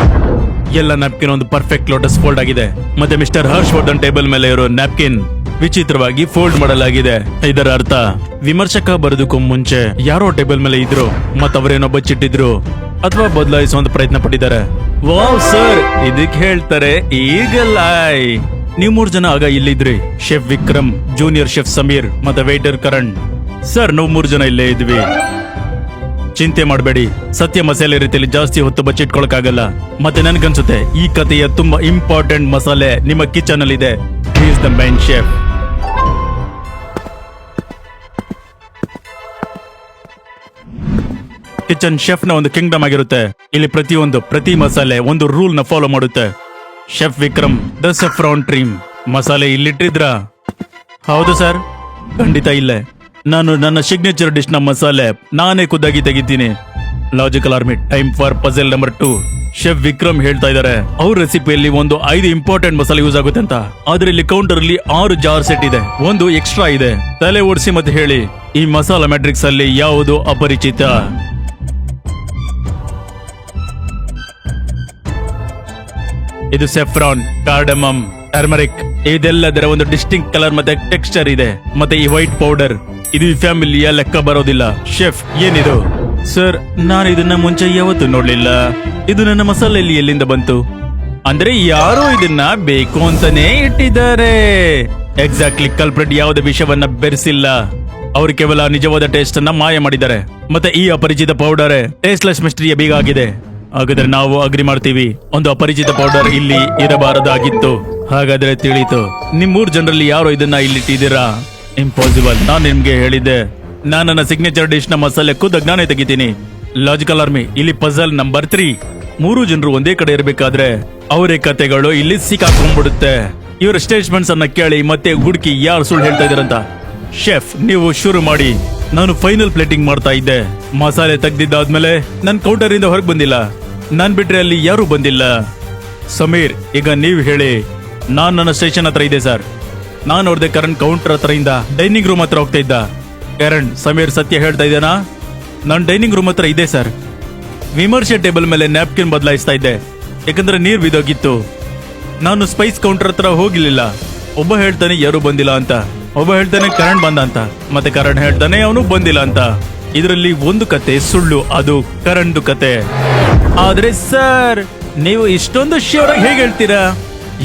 ಎಲ್ಲ ನ್ಯಾಪ್ಕಿನ್ ಒಂದು ಪರ್ಫೆಕ್ಟ್ ಲೋಟಸ್ ಫೋಲ್ಡ್ ಆಗಿದೆ, ಮತ್ತೆ ಮಿಸ್ಟರ್ ಹರ್ಷವರ್ಧನ್ ಟೇಬಲ್ ಮೇಲೆ ಇರೋ ನ್ಯಾಪ್ಕಿನ್ ವಿಚಿತ್ರವಾಗಿ ಫೋಲ್ಡ್ ಮಾಡಲಾಗಿದೆ. ಇದರ ಅರ್ಥ ವಿಮರ್ಶಕ ಬರೋದಕ್ಕೂ ಮುಂಚೆ ಯಾರೋ ಟೇಬಲ್ ಮೇಲೆ ಇದ್ರು, ಮತ್ತವರೇನೋ ಬಚ್ಚಿಟ್ಟಿದ್ರು ಅಥವಾ ಬದಲಾಯಿಸುವಂತ ಪ್ರಯತ್ನ ಪಟ್ಟಿದ್ದಾರೆ. ವಾವ್ ಸರ್, ಇದಕ್ಕೆ ಹೇಳ್ತಾರೆ ಈಗಲ್ ಐ. ನೀವು 3 ಜನ ಆಗ ಇಲ್ಲಿದ್ರಿ, chef Vikram, junior chef Sameer ಮತ್ತೆ ವೇಟರ್ ಕರಣ್. ಸರ್, ನಾವು 3 ಜನ ಇಲ್ಲೇ ಇದ್ವಿ. ಚಿಂತೆ ಮಾಡಬೇಡಿ, ಸತ್ಯ ಮಸಾಲೆ ರೀತಿಯಲ್ಲಿ ಜಾಸ್ತಿ ಹೊತ್ತು ಬಚ್ಚಿಟ್ಕೊಳಕ್ಕಾಗಲ್ಲ. ಮತ್ತೆ ನನ್ಗನ್ಸುತ್ತೆ ಈ ಕಥೆಯ ತುಂಬಾ ಇಂಪಾರ್ಟೆಂಟ್ ಮಸಾಲೆ ನಿಮ್ಮ ಕಿಚನ್ ಅಲ್ಲಿ ಇದೆ. He is the main chef. Kitchen chef ನ ಒಂದು ಕಿಂಗ್ಡಮ್ ಆಗಿರುತ್ತೆ. ಇಲ್ಲಿ ಪ್ರತಿ ಮಸಾಲೆ ಒಂದು ರೂಲ್ ನ ಫಾಲೋ ಮಾಡುತ್ತೆ. ಶೆಫ್ ವಿಕ್ರಮ್, ದ ಸೆಫ್ರಾನ್ ಟ್ರೀಮ್ ಮಸಾಲೆ ಇಲ್ಲಿಟ್ಟಿದ್ರ? ಹೌದು ಸರ್, ಖಂಡಿತ ಇಲ್ಲೇ. ನಾನು ನನ್ನ ಸಿಗ್ನೇಚರ್ ಡಿಶ್ ನ ಮಸಾಲೆ ನಾನೇ ಖುದ್ದಾಗಿ ತೆಗಿತೀನಿ. Logical army, time for puzzle number 2. Chef Vikram ಹೇಳ್ತಾ ಇದ್ದಾರೆ ಅವ್ರ ರೆಸಿಪಿಯಲ್ಲಿ ಒಂದು 5 ಇಂಪಾರ್ಟೆಂಟ್ ಮಸಾಲೆ ಯೂಸ್ ಆಗುತ್ತೆ ಅಂತ. ಆದ್ರೆ ಇಲ್ಲಿ ಕೌಂಟರ್ ಅಲ್ಲಿ 6 ಜಾರ್ ಸೆಟ್ ಇದೆ, ಒಂದು ಎಕ್ಸ್ಟ್ರಾ ಇದೆ. ತಲೆ ಓಡಿಸಿ ಮತ್ತೆ ಹೇಳಿ, ಈ ಮಸಾಲಾ ಮ್ಯಾಟ್ರಿಕ್ಸ್ ಅಲ್ಲಿ ಯಾವುದು ಅಪರಿಚಿತ? ಇದು ಸೆಫ್ರಾನ್, ಕಾರ್ಡಮಮ್, ಟರ್ಮರಿಕ್, ಇದೆಲ್ಲದರ ಒಂದು ಡಿಸ್ಟಿಂಕ್ಟ್ ಕಲರ್ ಮತ್ತೆ ಟೆಕ್ಸ್ಚರ್ ಇದೆ. ಮತ್ತೆ ಈ ವೈಟ್ ಪೌಡರ್, ಇದು ಈ ಫ್ಯಾಮಿಲಿಯ ಲೆಕ್ಕ ಬರೋದಿಲ್ಲ. ಶೆಫ್, ಏನಿದು? ಸರ್, ನಾನು ಇದನ್ನ ಮುಂಚೆ ಯಾವತ್ತೂ ನೋಡ್ಲಿಲ್ಲ. ಇದು ನನ್ನ ಮಸಾಲೆಯಲ್ಲಿ ಎಲ್ಲಿಂದ ಬಂತು? ಅಂದ್ರೆ ಯಾರೋ ಇದನ್ನ ಬೇಕು ಅಂತಾನೆ ಇಟ್ಟಿದ್ದಾರೆ. ಎಕ್ಸಾಕ್ಟ್ಲಿ, ಕಲ್ಪ್ರೆಟ್ ಯಾವುದೇ ವಿಷಯವನ್ನ ಬೆರೆಸಿಲ್ಲ. ಅವರು ಕೇವಲ ನಿಜವಾದ ಟೇಸ್ಟ್ ಅನ್ನ ಮಾಯ ಮಾಡಿದ್ದಾರೆ. ಮತ್ತೆ ಈ ಅಪರಿಚಿತ ಪೌಡರ್ ಟೇಸ್ಟ್ಲೆಸ್ ಮಿಸ್ಟ್ರಿಯ ಬೀಗ ಆಗಿದೆ. ಹಾಗಾದ್ರೆ ನಾವು ಅಗ್ರಿ ಮಾಡ್ತೀವಿ, ಒಂದು ಅಪರಿಚಿತ ಪೌಡರ್ ಇಲ್ಲಿ ಇರಬಾರದಾಗಿತ್ತು. ಹಾಗಾದ್ರೆ ತಿಳಿತು, ನಿಮ್ 3 ಜನರಲ್ಲಿ ಯಾರೋ ಇದನ್ನ ಇಲ್ಲಿಟ್ಟಿದ್ದೀರಾ? ಇಂಪಾಸಿಬಲ್. ನಾನು ನಿಮ್ಗೆ ಹೇಳಿದ್ದೆ ನಾನು ನನ್ನ ಸಿಗ್ನೇಚರ್ ಡಿಶ್ ನ ಮಸಾಲೆ ಖುದ್ದಾಗಿ ನಾನೇ ತೆಗಿತೀನಿ. ಲಾಜಿಕಲ್ ಆರ್ಮಿ, ಇಲ್ಲಿ ಪಜಲ್ ನಂಬರ್ 3. 3 ಜನರು ಒಂದೇ ಕಡೆ ಇರಬೇಕಾದ್ರೆ ಅವರೇ ಕತೆಗಳು ಇಲ್ಲಿ ಸಿಕ್ಕಾಕೊಂಡ್ಬಿಡುತ್ತೆ. ಇವರ ಸ್ಟೇಟ್ಮೆಂಟ್ಸ್ ಅನ್ನ ಕೇಳಿ ಮತ್ತೆ ಹುಡುಕಿ ಯಾರು ಸುಳ್ಳು ಹೇಳ್ತಾ ಇದಾರಂತ. ಶೆಫ್, ನೀವು ಶುರು ಮಾಡಿ. ನಾನು ಫೈನಲ್ ಪ್ಲೇಟಿಂಗ್ ಮಾಡ್ತಾ ಇದ್ದೆ. ಮಸಾಲೆ ತೆಗ್ದಿದ್ದಾದ್ಮೇಲೆ ನನ್ ಕೌಂಟರ್ ಇಂದ ಹೊರಗೆ ಬಂದಿಲ್ಲ. ನಾನ್ ಬಿಟ್ರೆ ಅಲ್ಲಿ ಯಾರು ಬಂದಿಲ್ಲ. ಸಮೀರ್, ಈಗ ನೀವು ಹೇಳಿ. ನಾನ್ ನನ್ನ ಸ್ಟೇಷನ್ ಹತ್ರ ಇದೆ ಸರ್. ನಾನ್ ನೋಡ್ದೆ ಕರಣ್ ಕೌಂಟರ್ ಹತ್ರ ಇಂದ ಡೈನಿಂಗ್ ರೂಮ್ ಹತ್ರ ಹೋಗ್ತಾ ಇದ್ದ. ಕರಣ್, ಸಮೀರ್ ಸತ್ಯ ಹೇಳ್ತಾ ಇದ್ದಾನಾ? ನಾನ್ ಡೈನಿಂಗ್ ರೂಮ್ ಹತ್ರ ಇದೆ ಸರ್. ವಿಮರ್ಶೆ ಟೇಬಲ್ ಮೇಲೆ ನ್ಯಾಪ್ಕಿನ್ ಬದಲಾಯಿಸ್ತಾ ಇದ್ದೆ, ಯಾಕಂದ್ರೆ ನೀರ್ ಬಿದ್ದೋಗಿತ್ತು. ನಾನು ಸ್ಪೈಸ್ ಕೌಂಟರ್ ಹತ್ರ ಹೋಗ್ಲಿಲ್ಲ. ಒಬ್ಬ ಹೇಳ್ತಾನೆ ಯಾರು ಬಂದಿಲ್ಲ ಅಂತ, ಒಬ್ಬ ಹೇಳ್ತಾನೆ ಕರಣ್ ಬಂದ ಅಂತ, ಮತ್ತೆ ಕರಣ್ ಹೇಳ್ತಾನೆ ಅವನು ಬಂದಿಲ್ಲ ಅಂತ. ಇದರಲ್ಲಿ ಒಂದು ಕತೆ ಸುಳ್ಳು, ಅದು ಕರಣ್ ಕತೆ. ಆದ್ರೆ ಸರ್, ನೀವು ಇಷ್ಟೊಂದು ಶ್ಯೂರ್ ಆಗಿ ಹೇಗೆ ಹೇಳ್ತೀರಾ?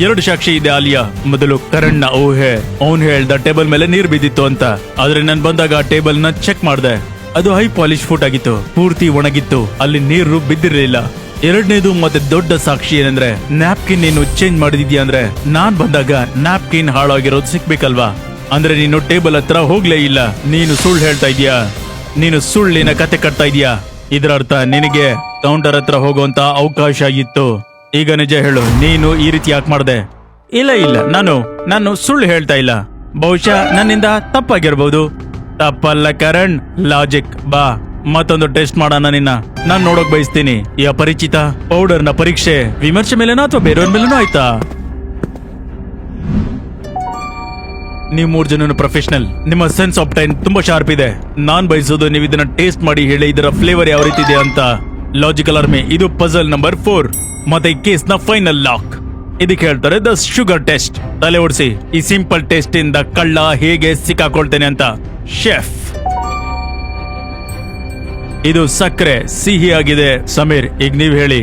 2 ಸಾಕ್ಷಿ ಇದೆ ಆಲಿಯಾ. ಮೊದಲು ಕರಣ್ ನ ಊಹೆ, ಅವನು ಹೇಳ್ದ ಟೇಬಲ್ ಮೇಲೆ ನೀರ್ ಬಿದ್ದಿತ್ತು ಅಂತ. ಆದ್ರೆ ನಾನು ಬಂದಾಗ ಆ ಟೇಬಲ್ ನ ಚೆಕ್ ಮಾಡ್ದೆ. ಅದು ಹೈ ಪಾಲಿಶ್ ಫುಟ್ ಆಗಿತ್ತು, ಪೂರ್ತಿ ಒಣಗಿತ್ತು, ಅಲ್ಲಿ ನೀರು ಬಿದ್ದಿರಲಿಲ್ಲ. 2ನೇದು ಮತ್ತೆ ದೊಡ್ಡ ಸಾಕ್ಷಿ ಏನಂದ್ರೆ ನ್ಯಾಪ್ಕಿನ್ ನೀನು ಚೇಂಜ್ ಮಾಡಿದ್ಯಾ ಅಂದ್ರೆ ನಾನ್ ಬಂದಾಗ ನ್ಯಾಪ್ಕಿನ್ ಹಾಳಾಗಿರೋದು ಸಿಕ್ಬೇಕಲ್ವಾ? ಅಂದ್ರೆ ನೀನು ಟೇಬಲ್ ಹತ್ರ ಹೋಗ್ಲೇ ಇಲ್ಲ. ನೀನು ಸುಳ್ಳು ಹೇಳ್ತಾ ಇದೀಯಾ. ನೀನು ಸುಳ್ಳಿನ ಕತೆ ಕಟ್ತಾ ಇದೀಯಾ. ಇದರ ಅರ್ಥ ನಿನಗೆ ಕೌಂಟರ್ ಹತ್ರ ಹೋಗುವಂತ ಅವಕಾಶ ಇತ್ತು. ಈಗ ನಿಜ ಹೇಳು, ನೀನು ಈ ರೀತಿ ಯಾಕೆ ಮಾಡ್ದೆ? ಇಲ್ಲ, ನಾನು ಸುಳ್ಳು ಹೇಳ್ತಾ ಇಲ್ಲ. ಬಹುಶಃ ನನ್ನಿಂದ ತಪ್ಪಾಗಿರ್ಬಹುದು. ತಪ್ಪಲ್ಲ ಕರಣ್, ಲಾಜಿಕ್. ಬಾ, ಮತ್ತೊಂದು ಟೆಸ್ಟ್ ಮಾಡೋಣ ನಿನ್ನ. ನಾನ್ ನೋಡೋಕ್ ಬಯಸ್ತೀನಿ. ಈ ಅಪರಿಚಿತ ಪೌಡರ್ ನ ಪರೀಕ್ಷೆ ವಿಮರ್ಶೆ ಮೇಲೆನೋ ಅಥವಾ ಬೇರೆಯವ್ರ ಮೇಲೆನೋ ಆಯ್ತಾ? ನೀವು 3 ಜನನು ಪ್ರೊಫೆಷನಲ್. ನಿಮ್ಮ ಸೆನ್ಸ್ ಆಫ್ ಟೈಮ್ ತುಂಬಾ ಶಾರ್ಪ್ ಇದೆ. ನಾನ್ ಬಯಸೋದು ನೀವು ಇದನ್ನ ಟೇಸ್ಟ್ ಮಾಡಿ ಹೇಳಿ ಇದರ ಫ್ಲೇವರ್ ಯಾವ ರೀತಿ ಇದೆ ಅಂತ. ಲಾಜಿಕಲ್ ಆರ್ಮಿ, ಇದು ಪಜಲ್ ನಂಬರ್ 4 ಮತ್ತೆ ಈ ಕೇಸ್ ನ ಫೈನಲ್ ಲಾಕ್. ಇದಕ್ಕೆ ಹೇಳ್ತಾರೆ ದ ಶುಗರ್ ಟೆಸ್ಟ್. ತಲೆ ಓಡಿಸಿ, ಈ ಸಿಂಪಲ್ ಟೆಸ್ಟ್ ಇಂದ ಕಳ್ಳ ಹೇಗೆ ಸಿಕ್ಕಾಕೊಳ್ತೇನೆ ಅಂತ. ಶೆಫ್, ಇದು ಸಕ್ಕರೆ ಸಿಹಿ ಆಗಿದೆ. ಸಮೀರ್, ಈಗ ನೀವ್ ಹೇಳಿ.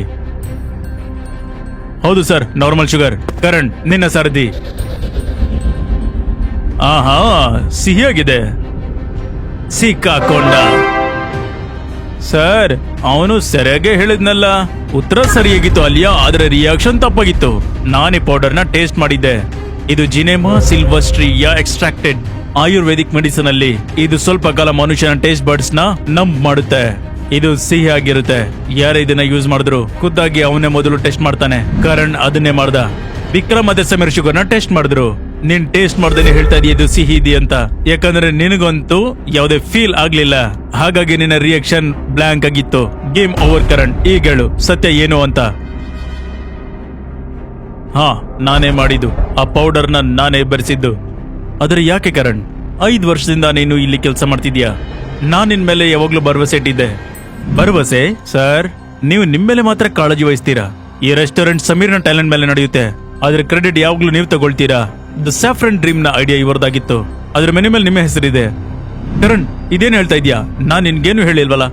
ಹೌದು ಸರ್, ನಾರ್ಮಲ್ ಶುಗರ್. ಕರಣ್, ನಿನ್ನ ಸರದಿ. ಆಹಾ, ಸಿಹಿಯಾಗಿದೆ. ಸಿಕ್ಕಾಕೊಂಡ. ಸರ್, ಅವನು ಸರಿಯಾಗಿ ಹೇಳಿದ್ನಲ್ಲ. ಉತ್ತರ ಸರಿಯಾಗಿತ್ತು ಅಲ್ಲಿಯಾ, ಆದ್ರೆ ರಿಯಾಕ್ಷನ್ ತಪ್ಪಾಗಿತ್ತು. ನಾನೇ ಪೌಡರ್ ನ ಟೇಸ್ಟ್ ಮಾಡಿದ್ದೆ. ಇದು ಜಿನೆಮಾ ಸಿಲ್ವಸ್ಟ್ರಿಯಾ ಎಕ್ಸ್ಟ್ರಾಕ್ಟೆಡ್ ಆಯುರ್ವೇದಿಕ್ ಮೆಡಿಸಿನ್ ಅಲ್ಲಿ. ಇದು ಸ್ವಲ್ಪ ಕಾಲ ಮನುಷ್ಯನ ಟೇಸ್ಟ್ ಬರ್ಡ್ಸ್ ನ ನಂಬ್ ಮಾಡುತ್ತೆ. ಇದು ಸಿಹಿ ಆಗಿರುತ್ತೆ. ಯಾರೇ ಇದನ್ನ ಯೂಸ್ ಮಾಡಿದ್ರು ಖುದ್ದಾಗಿ ಅವನೇ ಮೊದಲು ಟೆಸ್ಟ್ ಮಾಡ್ತಾನೆ. ಕರಣ್ ಅದನ್ನೇ ಮಾಡ್ದ. ವಿಕ್ರಮ್ ಮತ್ತೆ ಸಮೀರ್ ಶುಗರ್ ನ ಟೆಸ್ಟ್ ಮಾಡಿದ್ರು. ನೀನ್ ಟೇಸ್ಟ್ ಮಾಡ್ದೇನೆ ಹೇಳ್ತಾ ಇದೀಯ ಇದು ಸಿಹಿ ಇದೆ ಅಂತ, ಯಾಕಂದ್ರೆ ನಿನಗಂತೂ ಯಾವುದೇ ಫೀಲ್ ಆಗ್ಲಿಲ್ಲ. ಹಾಗಾಗಿ ನಿನ್ನ ರಿಯಾಕ್ಷನ್ ಬ್ಲಾಂಕ್ ಆಗಿತ್ತು. Game over Karan. ಈಗ ಹೇಳು ಸತ್ಯ ಏನು ಅಂತ. ಹಾ, ನಾನೇ ಮಾಡಿದ್ದು. ಆ ಪೌಡರ್ ನ ನಾನೇ ಬೆರೆಸಿದ್ದು. ಆದ್ರೆ ಯಾಕೆ ಕರಣ್? 5 ವರ್ಷದಿಂದ ನೀನು ಇಲ್ಲಿ ಕೆಲಸ ಮಾಡ್ತಿದ್ಯಾ. ನಾನ್ ನಿನ್ ಮೇಲೆ ಯಾವಾಗ್ಲೂ ಭರವಸೆ ಇಟ್ಟಿದ್ದೆ. ಭರವಸೆ? ಸರ್, ನೀವು ನಿಮ್ ಮೇಲೆ ಮಾತ್ರ ಕಾಳಜಿ ವಹಿಸ್ತೀರಾ. ಈ ರೆಸ್ಟೋರೆಂಟ್ ಸಮೀರ್ನ ಟ್ಯಾಲೆಂಟ್ ಮೇಲೆ ನಡೆಯುತ್ತೆ, ಆದ್ರೆ ಕ್ರೆಡಿಟ್ ಯಾವಾಗ್ಲೂ ನೀವು ತಗೊಳ್ತೀರಾ. ದ ಸ್ಯಾಫ್ರನ್ ಡ್ರೀಮ್ ನ ಐಡಿಯಾ ಇವರದಾಗಿತ್ತು, ಅದ್ರ ಮೆನು ಮೇಲೆ ನಿಮ್ಮ ಹೆಸರಿದೆ. ಕರಣ್, ಇದೇನು ಹೇಳ್ತಾ ಇದ್ಯಾ? ನಾನ್ ನಿನ್ಗೇನು ಹೇಳಿಲ್ವಲ್ಲ.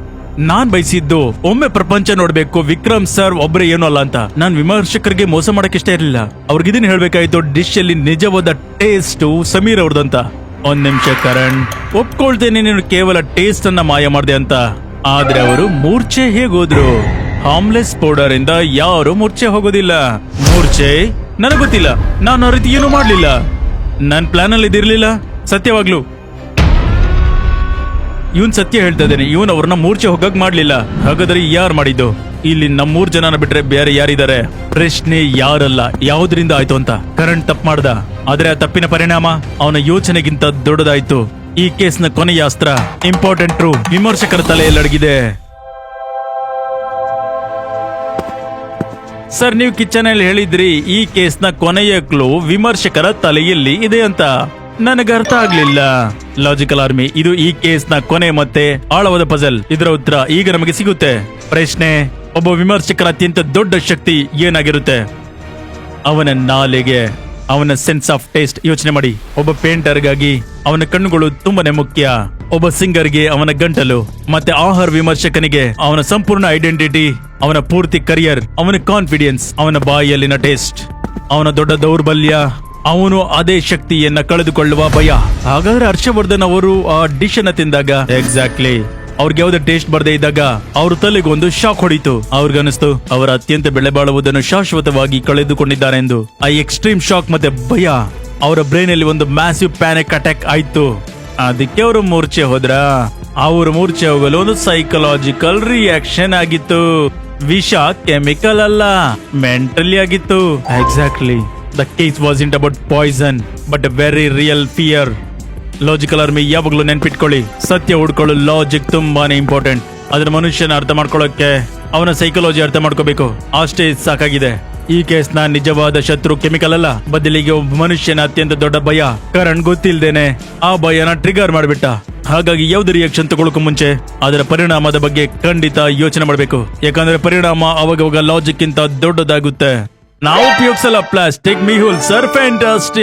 ನಾನ್ ಬಯಸಿದ್ದು ಒಮ್ಮೆ ಪ್ರಪಂಚ ನೋಡ್ಬೇಕು, ವಿಕ್ರಮ್ ಸರ್ ಒಬ್ರೆ ಏನೂ ಅಲ್ಲ ಅಂತ. ನಾನ್ ವಿಮರ್ಶಕರಿಗೆ ಮೋಸ ಮಾಡಕ್ ಇಷ್ಟ ಇರಲಿಲ್ಲ. ಅವ್ರಿಗಿದನ್ ಹೇಳ್ಬೇಕಾಯ್ತು, ಡಿಶ್ ಅಲ್ಲಿ ನಿಜವಾದ ಟೇಸ್ಟ್ ಸಮೀರ್ ಅವ್ರದಂತ. 1 ನಿಮಿಷ ಕರಣ್, ಒಪ್ಕೊಳ್ತೇನೆ ನೀನು ಕೇವಲ ಟೇಸ್ಟ್ ಅನ್ನ ಮಾಯ ಮಾಡ್ದೆ ಅಂತ. ಆದ್ರೆ ಅವರು ಮೂರ್ಛೆ ಹೇಗೋದ್ರು? ಹಾಮ್ಲೆಸ್ ಪೌಡರ್ ಇಂದ ಯಾರು ಮೂರ್ಛೆ ಹೋಗೋದಿಲ್ಲ. ಮೂರ್ಛೆ ನನಗ್ ಗೊತ್ತಿಲ್ಲ. ನಾನು ಆ ರೀತಿ ಏನು ಮಾಡ್ಲಿಲ್ಲ. ನನ್ ಪ್ಲಾನ್ ಅಲ್ಲಿ ಇದಿರ್ಲಿಲ್ಲ. ಸತ್ಯವಾಗ್ಲು ಇವನ್ ಸತ್ಯ ಹೇಳ್ತಾ ಇದ್ದೇನೆ. ಇವನ್ ಅವ್ರನ್ನ ಮೂರ್ಛೆ ಹೋಗಕ್ ಮಾಡ್ಲಿಲ್ಲ. ಹಾಗಾದ್ರೆ ಯಾರು ಮಾಡಿದ್ದು? ಇಲ್ಲಿ ನಮ್ 3 ಜನನ ಬಿಟ್ರೆ ಬೇರೆ ಯಾರಿದ್ದಾರೆ? ಪ್ರಶ್ನೆ ಯಾರಲ್ಲ, ಯಾವುದರಿಂದ ಆಯ್ತು ಅಂತ. ಕರಣ್ ತಪ್ಪು ಮಾಡ್ದ, ಆದ್ರೆ ಆ ತಪ್ಪಿನ ಪರಿಣಾಮ ಅವನ ಯೋಚನೆಗಿಂತ ದೊಡ್ಡದಾಯ್ತು. ಈ ಕೇಸ್ನ ಕೊನೆಯ ಅಸ್ತ್ರ ಇಂಪಾರ್ಟೆಂಟ್ ಟ್ರೂ ವಿಮರ್ಶಕರ ತಲೆಯಲ್ಲಡಗಿದೆ. ಸರ್, ನೀವು ಕಿಚನ್ ಅಲ್ಲಿ ಹೇಳಿದ್ರಿ ಈ ಕೇಸ್ನ ಕೊನೆಯ ಕ್ಲೂ ವಿಮರ್ಶಕರ ತಲೆಯಲ್ಲಿ ಇದೆ ಅಂತ. ನನಗೆ ಅರ್ಥ ಆಗ್ಲಿಲ್ಲ. ಲಾಜಿಕಲ್ ಆರ್ಮಿ, ಇದು ಈ ಕೇಸ್ನ ಕೊನೆ ಮತ್ತೆ ಆಳವಾದ ಪಜಲ್. ಇದರ ಉತ್ತರ ಈಗ ನಮಗೆ ಸಿಗುತ್ತೆ. ಪ್ರಶ್ನೆ, ಒಬ್ಬ ವಿಮರ್ಶಕರ ಅತ್ಯಂತ ದೊಡ್ಡ ಶಕ್ತಿ ಏನಾಗಿರುತ್ತೆ? ಅವನ ನಾಲಿಗೆ, ಅವನ ಸೆನ್ಸ್ ಆಫ್ ಟೇಸ್ಟ್. ಯೋಚನೆ ಮಾಡಿ, ಒಬ್ಬ ಪೇಂಟರ್ಗಾಗಿ ಅವನ ಕಣ್ಣುಗಳು ತುಂಬಾನೇ ಮುಖ್ಯ. ಒಬ್ಬ ಸಿಂಗರ್ಗೆ ಅವನ ಗಂಟಲು, ಮತ್ತೆ ಆಹಾರ ವಿಮರ್ಶಕನಿಗೆ ಅವನ ಸಂಪೂರ್ಣ ಐಡೆಂಟಿಟಿ, ಅವನ ಪೂರ್ತಿ ಕರಿಯರ್, ಅವನ ಕಾನ್ಫಿಡೆನ್ಸ್, ಅವನ ಬಾಯಿಯಲ್ಲಿನ ಟೇಸ್ಟ್. ಅವನ ದೊಡ್ಡ ದೌರ್ಬಲ್ಯ, ಅವನು ಅದೇ ಶಕ್ತಿಯನ್ನ ಕಳೆದುಕೊಳ್ಳುವ ಭಯ. ಹಾಗಾದ್ರೆ ಹರ್ಷವರ್ಧನ್ ಅವರು ಆ ಡಿಶ್ ಅನ್ನ ತಿಂದಾಗ ಎಕ್ಸಾಕ್ಟ್ಲಿ ಅವ್ರಿಗೆ ಯಾವುದೇ ಟೇಸ್ಟ್ ಬರ್ದೇ ಇದ್ದಾಗ ಅವ್ರ ತಲೆಗೆ ಒಂದು ಶಾಕ್ ಹೊಡಿತು. ಅವ್ರಿಗನಿಸ್ತು ಅವರ ಅತ್ಯಂತ ಬೆಲೆ ಬಾಳುವುದನ್ನು ಶಾಶ್ವತವಾಗಿ ಕಳೆದುಕೊಂಡಿದ್ದಾರೆ ಎಂದು. ಆ ಎಕ್ಸ್ಟ್ರೀಮ್ ಶಾಕ್ ಮತ್ತೆ ಭಯ ಅವರ ಬ್ರೈನ್ ಅಲ್ಲಿ ಒಂದು ಮ್ಯಾಸಿವ್ ಪ್ಯಾನಿಕ್ ಅಟ್ಯಾಕ್ ಆಯ್ತು. ಅದಕ್ಕೆ ಅವರು ಮೂರ್ಛೆ ಹೋದ್ರ. ಅವರು ಮೂರ್ಛೆ ಹೋಗಲು ಒಂದು ಸೈಕಲಾಜಿಕಲ್ ರಿಯಾಕ್ಷನ್ ಆಗಿತ್ತು. ವಿಷ ಕೆಮಿಕಲ್ ಅಲ್ಲ, ಮೆಂಟಲಿ ಆಗಿತ್ತು. Exactly, the case wasn't about poison but very real fear. Logical army ಯಾವಾಗ್ಲೂ ನೆನ್ಪಿಟ್ಕೊಳ್ಳಿ, ಸತ್ಯ ಹುಡ್ಕೊಳ್ಳೋ ಲಾಜಿಕ್ ತುಂಬಾನೇ ಇಂಪಾರ್ಟೆಂಟ್. ಅದನ್ನ ಮನುಷ್ಯನ ಅರ್ಥ ಮಾಡ್ಕೊಳ್ಳೋಕೆ ಅವನ ಸೈಕಾಲಜಿ ಅರ್ಥ ಮಾಡ್ಕೋಬೇಕು, ಅಷ್ಟೇ ಸಾಕಾಗಿದೆ. ಈ ಕೇಸ್ ನ ನಿಜವಾದ ಶತ್ರು ಕೆಮಿಕಲ್ ಅಲ್ಲ, ಬದಲಿಗೆ ಒಬ್ಬ ಮನುಷ್ಯನ ಅತ್ಯಂತ ದೊಡ್ಡ ಭಯ. ಕರಣ್ ಗೊತ್ತಿಲ್ದೇನೆ ಆ ಭಯನ ಟ್ರಿಗರ್ ಮಾಡ್ಬಿಟ್ಟ. ಹಾಗಾಗಿ ಯಾವ್ದು ರಿಯಾಕ್ಷನ್ ತಗೊಳಕ್ಕೂ ಮುಂಚೆ ಅದರ ಪರಿಣಾಮದ ಬಗ್ಗೆ ಖಂಡಿತ ಯೋಚನೆ ಮಾಡಬೇಕು, ಯಾಕಂದ್ರೆ ಪರಿಣಾಮ ಅವಾಗವಾಗ ಲಾಜಿಕ್ ಗಿಂತ ದೊಡ್ಡದಾಗುತ್ತೆ. ನಾವು ಉಪಯೋಗಿಸಲ್ಲ ಪ್ಲಾಸ್ಟಿಕ್ ಮಿಹುಲ್ ಸರ್, ಫ್ಯಾಂಟಾಸ್ಟಿಕ್.